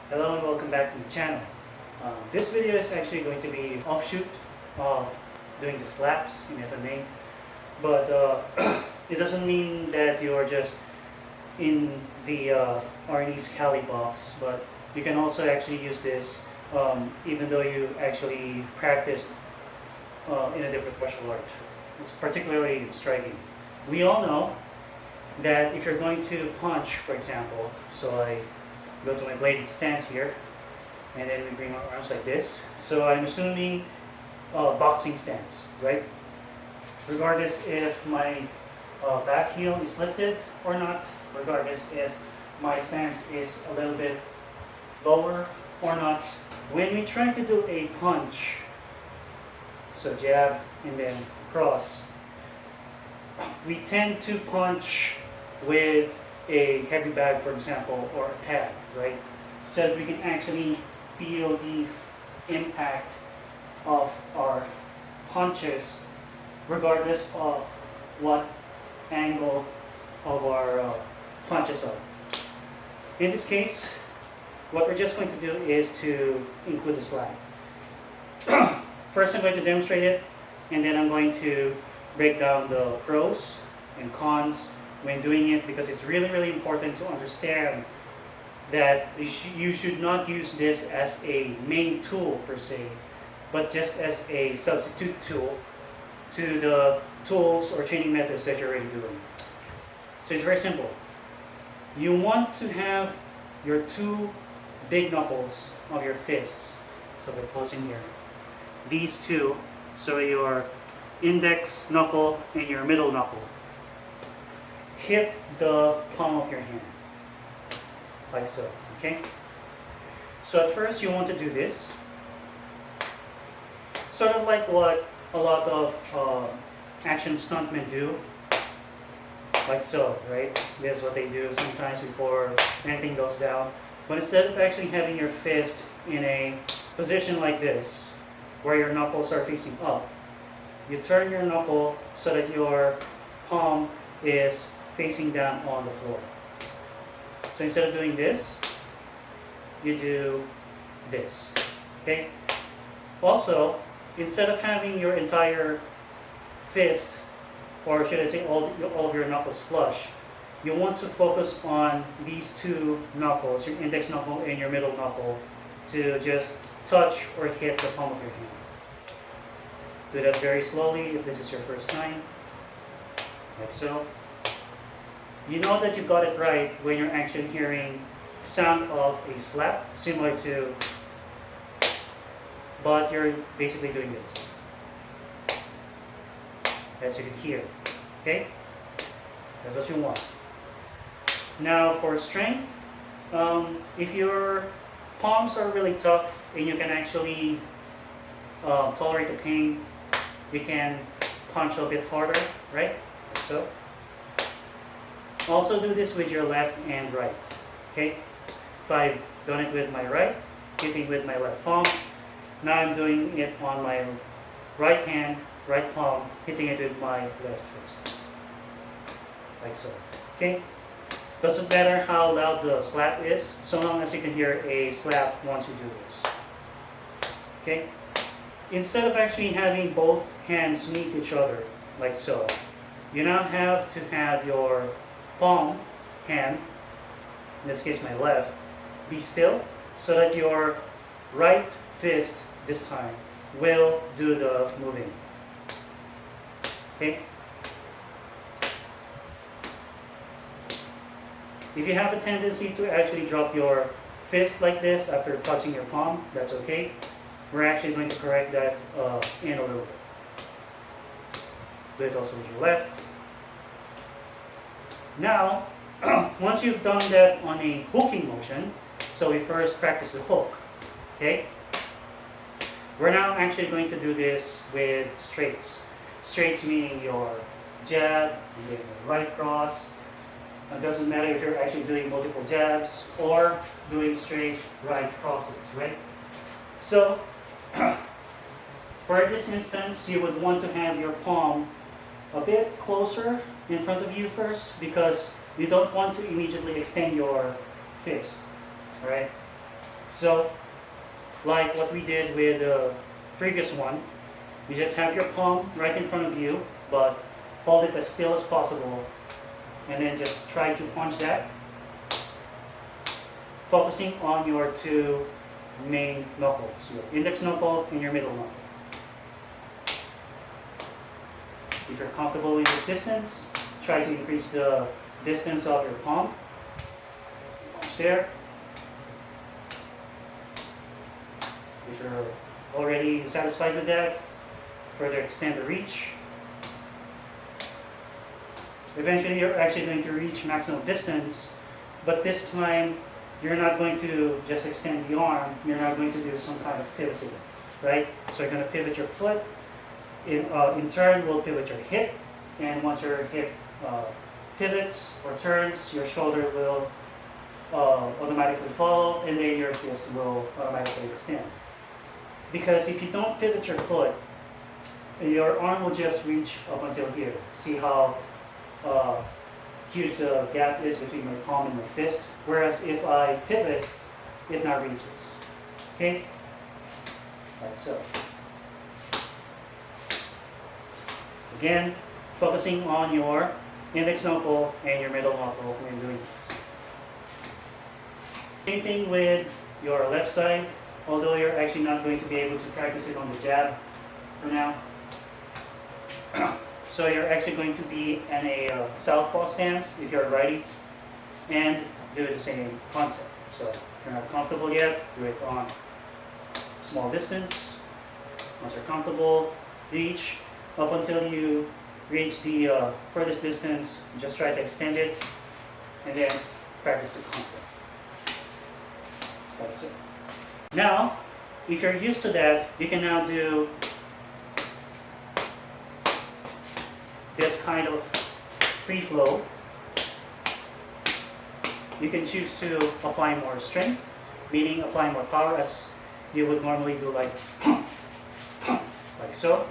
Hello and welcome back to the channel. This video is actually going to be offshoot of doing the slaps in FMA, but it doesn't mean that you're just in the Arnie's Cali box, but you can also actually use this even though you actually practiced in a different martial art. It's particularly striking. We all know that if you're going to punch, for example, so I go to my bladed stance here, and then we bring our arms like this. So I'm assuming boxing stance, right? Regardless if my back heel is lifted or not, regardless if my stance is a little bit lower or not. When we try to do a punch, so jab and then cross, we tend to punch with a heavy bag, for example, or a pad, right? So that we can actually feel the impact of our punches regardless of what angle of our punches are. In this case, what we're just going to do is to include the slap. First I'm going to demonstrate it, and then I'm going to break down the pros and cons when doing it, because it's really important to understand that you should not use this as a main tool per se, but just as a substitute tool to the tools or training methods that you're already doing. So it's very simple. You want to have your two big knuckles of your fists, so we're closing here, these two, so your index knuckle and your middle knuckle hit the palm of your hand, like so, okay? So at first you want to do this, sort of like what a lot of action stuntmen do, like so, right? This is what they do sometimes before anything goes down. But instead of actually having your fist in a position like this, where your knuckles are facing up, you turn your knuckle so that your palm is facing down on the floor. So instead of doing this, you do this, okay? Also, instead of having your entire fist, or should I say all of your knuckles flush, you want to focus on these two knuckles, your index knuckle and your middle knuckle, to just touch or hit the palm of your hand. Do that very slowly if this is your first time, like so. You know that you got it right when you're actually hearing sound of a slap, similar to, but you're basically doing this, as you can hear, okay? That's what you want. Now for strength, if your palms are really tough and you can actually tolerate the pain, you can punch a bit harder, right? So. Also do this with your left and right, okay? If I've done it with my right, hitting with my left palm, now I'm doing it on my right hand, right palm, hitting it with my left fist, like so, okay? Doesn't matter how loud the slap is, so long as you can hear a slap once you do this, okay? Instead of actually having both hands meet each other, like so, you now have to have your palm hand, in this case my left, be still so that your right fist this time will do the moving, okay? If you have a tendency to actually drop your fist like this after touching your palm, that's okay. We're actually going to correct that in a little bit. Do it also with your left. Now, once you've done that on a hooking motion, so we first practice the hook, okay? We're now actually going to do this with straights. Straights meaning your jab, your right cross. It doesn't matter if you're actually doing multiple jabs or doing straight right crosses, right? So, for this instance, you would want to have your palm a bit closer in front of you first, because you don't want to immediately extend your fist, right? So, like what we did with the previous one, you just have your palm right in front of you, but hold it as still as possible, and then just try to punch that, focusing on your two main knuckles, your index knuckle and your middle knuckle. If you're comfortable with this distance, try to increase the distance of your palm. Punch there. If you're already satisfied with that, further extend the reach. Eventually you're actually going to reach maximum distance, but this time you're not going to just extend the arm, you're not going to do some kind of pivoting, right? So you're going to pivot your foot, in turn will pivot your hip, and once your hip pivots or turns, your shoulder will automatically follow, and then your fist will automatically extend. Because if you don't pivot your foot, your arm will just reach up until here. See how huge the gap is between my palm and my fist? Whereas if I pivot, it now reaches. Okay? Like so. Again, focusing on your index knuckle and your middle knuckle when doing this. Same thing with your left side, although you're actually not going to be able to practice it on the jab for now. So you're actually going to be in a southpaw stance if you're righty, and do the same concept. So if you're not comfortable yet, do it on small distance. Once you're comfortable, reach up until you reach the furthest distance. Just try to extend it, and then practice the concept. That's it. Now, if you're used to that, you can now do this kind of free flow. You can choose to apply more strength, meaning apply more power as you would normally do, like so.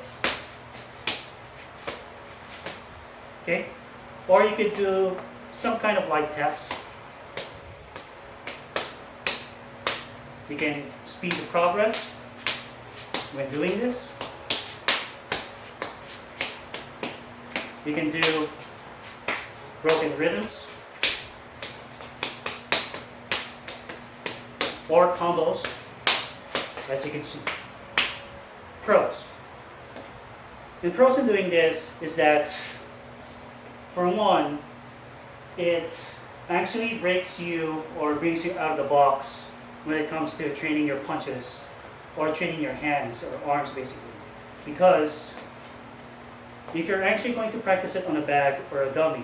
Okay? Or you could do some kind of light taps. You can speed the progress when doing this. You can do broken rhythms or combos, as you can see. Pros. The pros in doing this is that, for one, it actually breaks you or brings you out of the box when it comes to training your punches or training your hands or arms, basically. Because if you're actually going to practice it on a bag or a dummy,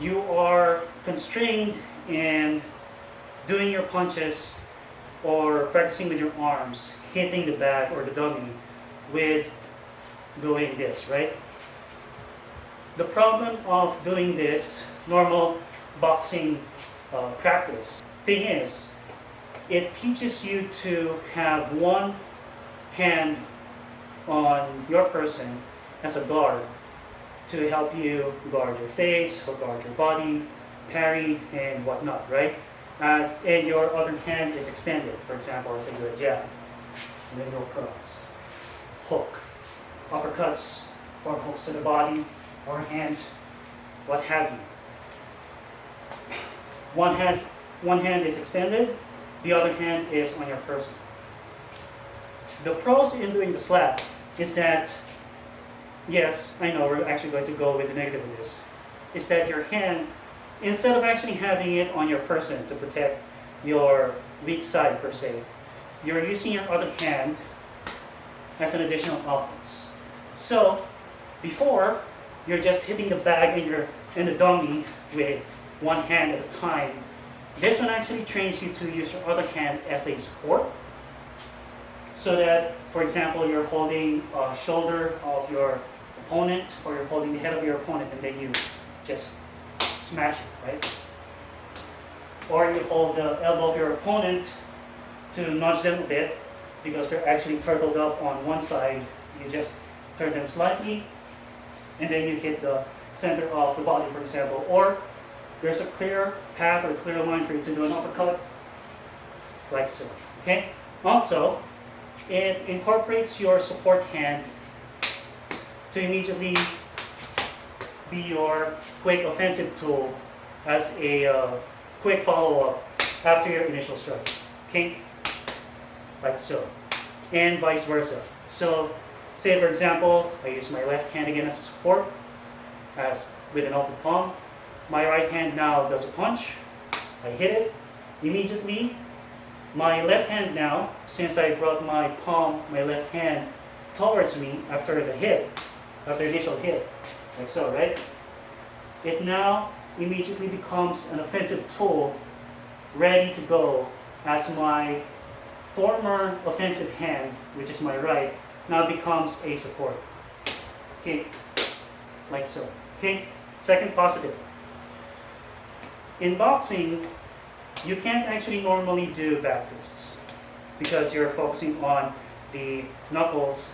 you are constrained in doing your punches or practicing with your arms, hitting the bag or the dummy with doing this, right? The problem of doing this normal boxing practice thing is, it teaches you to have one hand on your person as a guard to help you guard your face or guard your body, parry, and whatnot, right? And your other hand is extended. For example, let's say you do a jab, and then go across, hook, uppercuts, or hooks to the body, or hands, what have you. One hand is extended, the other hand is on your person. The pros in doing the slap is that, yes, I know we're actually going to go with the negative of this, is that your hand, instead of actually having it on your person to protect your weak side per se, you're using your other hand as an additional offense. So, before, you're just hitting the bag and the dummy with one hand at a time. This one actually trains you to use your other hand as a support. So that, for example, you're holding a shoulder of your opponent, or you're holding the head of your opponent, and then you just smash it, right? Or you hold the elbow of your opponent to nudge them a bit, because they're actually turtled up on one side. You just turn them slightly, and then you hit the center of the body, for example. Or there's a clear path or clear line for you to do an uppercut, like so. Okay. Also, it incorporates your support hand to immediately be your quick offensive tool as a quick follow-up after your initial strike. Okay, like so, and vice versa. So, say for example, I use my left hand again as a support, as with an open palm. My right hand now does a punch. I hit it immediately. My left hand now, since I brought my palm, my left hand towards me after the hit, after the initial hit, like so, right? It now immediately becomes an offensive tool ready to go as my former offensive hand, which is my right, now becomes a support. Okay, like so. Okay, second positive. In boxing, you can't actually normally do back fists because you're focusing on the knuckles,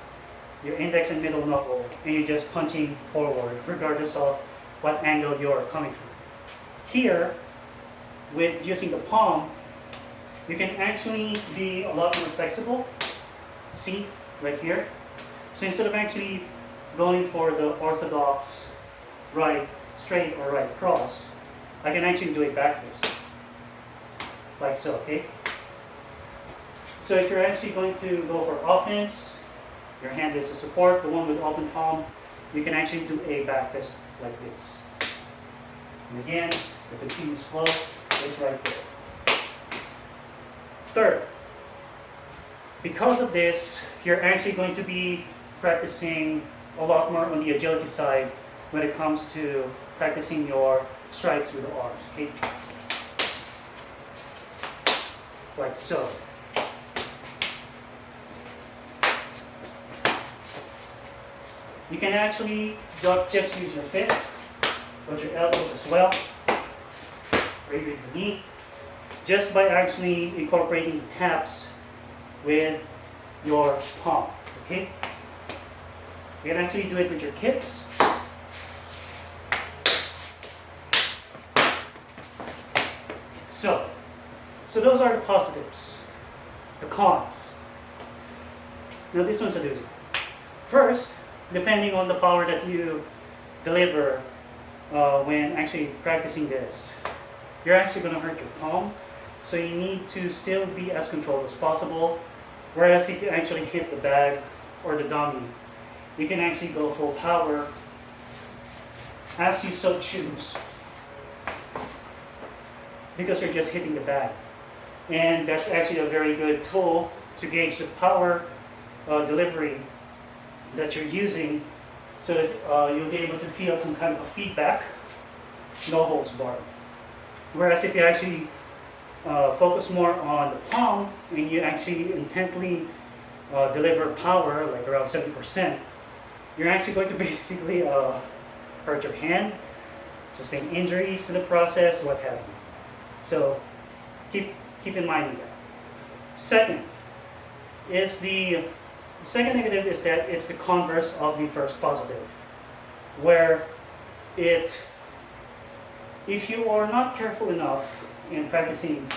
your index and middle knuckle, and you're just punching forward regardless of what angle you're coming from. Here, with using the palm, you can actually be a lot more flexible. See, right here. So instead of actually going for the orthodox right straight or right cross, I can actually do a back fist. Like so, okay? So if you're actually going to go for offense, your hand is a support, the one with open palm, you can actually do a back fist like this. And again, the continuous flow is right there. Third, because of this, you're actually going to be practicing a lot more on the agility side when it comes to practicing your strikes with the arms, okay? Like so. You can actually just use your fist, but your elbows as well, or even your knee, just by actually incorporating the taps with your palm, okay? You can actually do it with your kicks. So those are the positives. The cons. Now this one's a doozy. First, depending on the power that you deliver when actually practicing this, you're actually going to hurt your palm. So you need to still be as controlled as possible. Whereas if you actually hit the bag or the dummy, you can actually go full power as you so choose, because you're just hitting the bag. And that's actually a very good tool to gauge the power delivery that you're using, so that you'll be able to feel some kind of a feedback, no holds barred. Whereas if you actually focus more on the palm and you actually intently deliver power, like around 70%, you're actually going to basically hurt your hand, sustain injuries in the process, what have you. So keep in mind that. Second is the second negative is that it's the converse of the first positive, where if you are not careful enough in practicing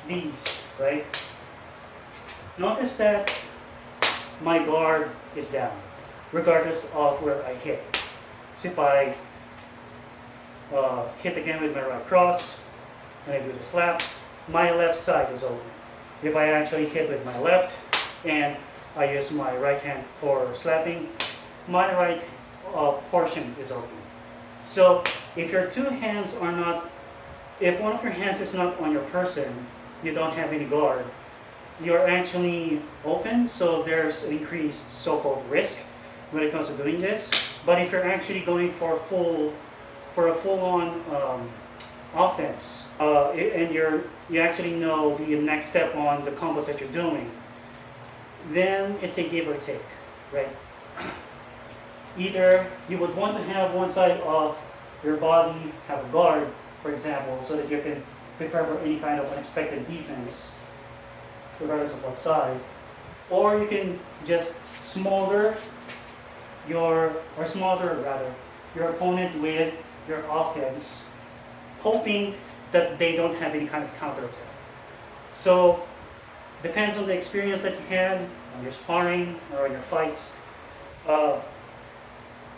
these, right? Notice that my guard is down, regardless of where I hit. So if I hit again with my right cross, and I do the slap, my left side is open. If I actually hit with my left, and I use my right hand for slapping, my right portion is open. So if your two hands are not, if one of your hands is not on your person, you don't have any guard, you're actually open, so there's increased so-called risk when it comes to doing this. But if you're actually going for a full-on offense, and you actually know the next step on the combos that you're doing, then it's a give or take, right? Either you would want to have one side of your body have a guard, for example, so that you can prepare for any kind of unexpected defense, regardless of what side, or you can just smother your opponent with your offense, hoping that they don't have any kind of counterattack. So depends on the experience that you had on your sparring or on your fights. Uh,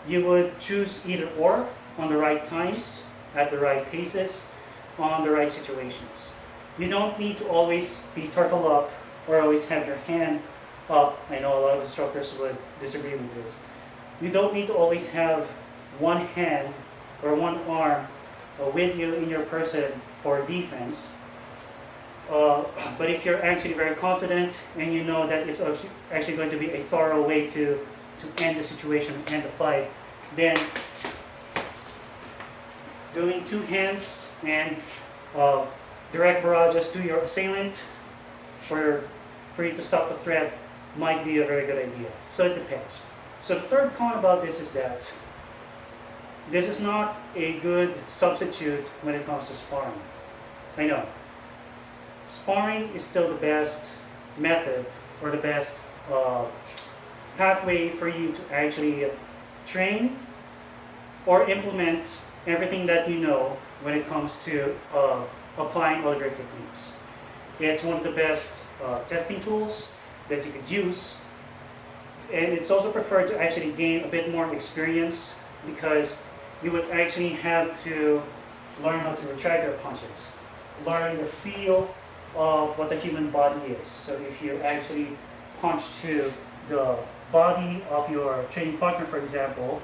you would choose either or on the right times, at the right paces, on the right situations. You don't need to always be turtle up or always have your hand up. I know a lot of instructors would disagree with this. You don't need to always have one hand or one arm with you in your person for defense. But if you're actually very confident and you know that it's actually going to be a thorough way to end the situation, end the fight, then doing two hands and direct barrages to your assailant for you to stop the threat might be a very good idea. So it depends. So the third con about this is that this is not a good substitute when it comes to sparring. I know. Sparring is still the best method or the best pathway for you to actually train or implement everything that you know when it comes to applying all of your techniques. It's one of the best testing tools that you could use, and it's also preferred to actually gain a bit more experience because you would actually have to learn how to retract your punches, learn the feel of what the human body is. So if you actually punch to the body of your training partner, for example,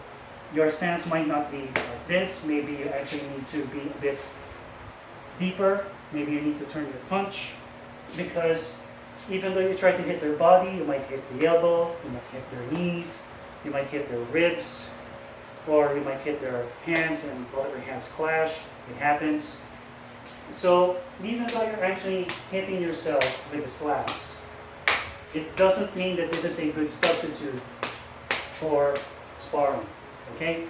your stance might not be like this. Maybe you actually need to be a bit deeper. Maybe you need to turn your punch, because even though you try to hit their body, you might hit the elbow, you might hit their knees, you might hit their ribs, or you might hit their hands and both of your hands clash. It happens. So even though you're actually hitting yourself with the slaps, it doesn't mean that this is a good substitute for sparring. Okay?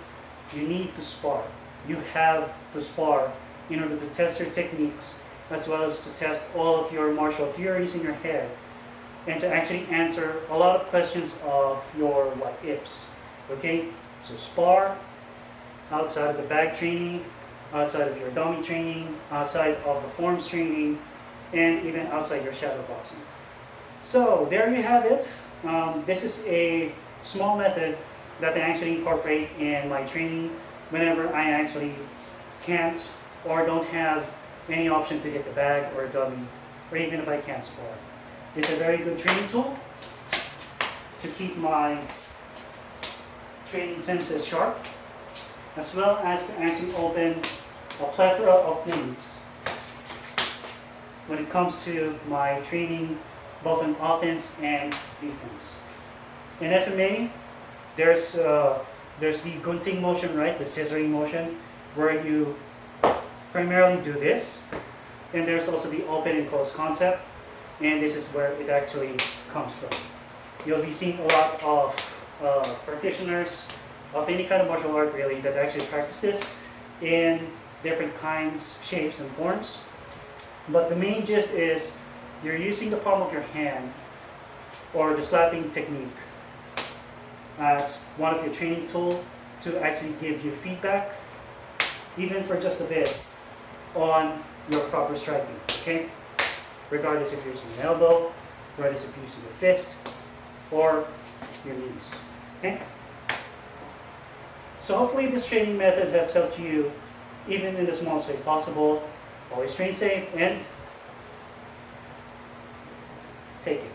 You need to spar. You have to spar in order to test your techniques, as well as to test all of your martial theories in your head, and to actually answer a lot of questions of your what ifs. Okay? So spar outside of the bag training, outside of your dummy training, outside of the forms training, and even outside your shadow boxing. So there you have it. This is a small method that I actually incorporate in my training whenever I actually can't or don't have any option to hit the bag or a dummy, or even if I can't spar. It's a very good training tool to keep my training senses sharp, as well as to actually open a plethora of things when it comes to my training, both in offense and defense. In FMA, there's the gunting motion, right? The scissoring motion, where you primarily do this, and there's also the open and close concept, and this is where it actually comes from. You'll be seeing a lot of practitioners of any kind of martial art really that actually practice this in different kinds, shapes, and forms. But the main gist is you're using the palm of your hand or the slapping technique as one of your training tools to actually give you feedback, even for just a bit, on your proper striking, okay? Regardless if you're using an elbow, regardless if you're using a fist, or your knees, okay? So hopefully this training method has helped you even in the smallest way possible. Always train safe and take it.